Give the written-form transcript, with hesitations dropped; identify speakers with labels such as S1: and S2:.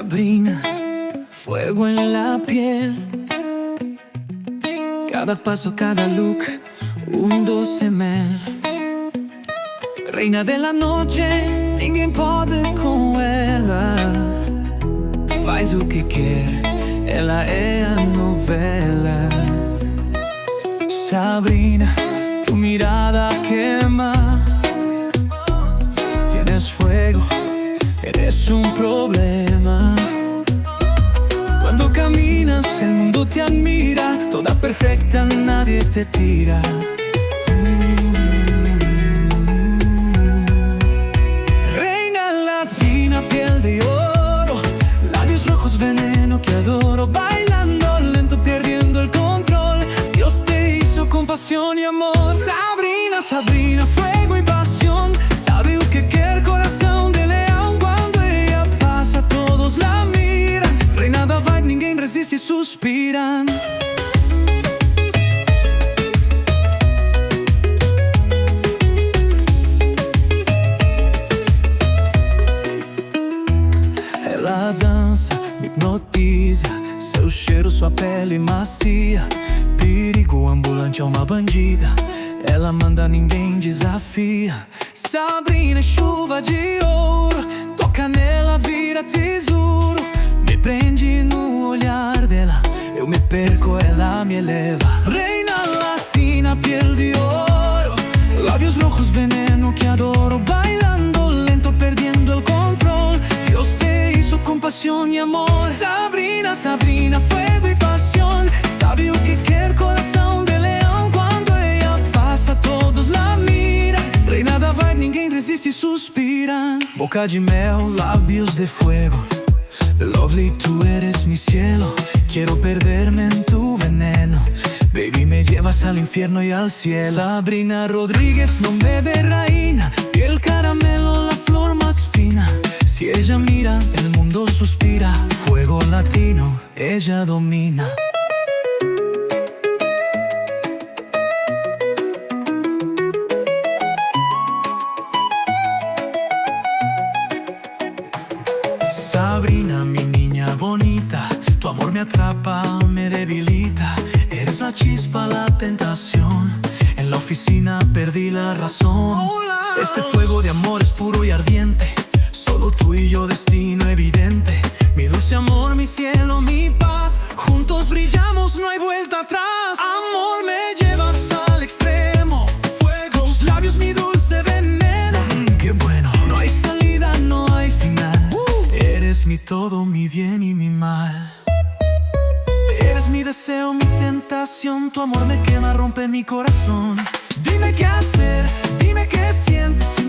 S1: Sabrina, fuego en la piel. Cada paso, cada look, un 12 mil. Reina della noche, ninguém pode com ela. Faz o que quer, ela é a novela. Sabrina, tu mirada quema. Tienes fuego, eres un problema. Cuando caminas el mundo te admira. Toda perfecta, nadie te tira. Reina latina, piel de oro, labios rojos, veneno que adoro. Bailando lento, perdiendo el control. Dios te hizo con pasión y amor. Sabrina, Sabrina, fuego y pasión. Sabe o que quer, coração de leão. Quando ella passa, todos la miran. Reina da vibe, ninguém resiste e suspiran. Ela dança, me hipnotiza. Seu cheiro, sua pele macia. Perigo ambulante, é uma bandida. Ela manda, ninguém desafia. Sabrina é chuva de ouro. Toca nela, vira tesouro. Me prende no olhar dela. Eu me perco, ela me eleva. Reina latina, piel de oro, labios rojos, veneno que adoro. Bailando lento, perdiendo el control. Dios te hizo con pasión y amor. Sabrina, Sabrina, fuego y pasión. Sabe o que quer, coração de leão. Quando ella passa, todos la miran. Reina da vibe, ninguém resiste e suspira. Boca de mel, labios de fuego. Lovely, tú eres mi cielo. Quiero perderme en tu veneno. Baby, me llevas al infierno y al cielo. Sabrina Rodríguez, nombre de reina. Piel caramelo, la flor más fina. Si ella mira, el mundo suspira. Fuego latino, ella domina. Sabrina, mi niña bonita, tu amor me atrapa, me debilita. Eres la chispa, la tentación. En la oficina perdí la razón. Este fuego de amor es puro y ardiente. Solo tú y yo, destino evidente. Mi dulce amor, mi cielo, mi paz. Juntos brillamos, no hay vuelta atrás. Amor, me llevas al extremo. Fuego, tus labios, mi dulce veneno. Qué bueno, no hay salida, no hay final. Eres mi todo, mi bien y mi mal. Eres mi deseo, mi tentación. Tu amor me quema, rompe mi corazón. Dime qué hacer, dime qué sientes.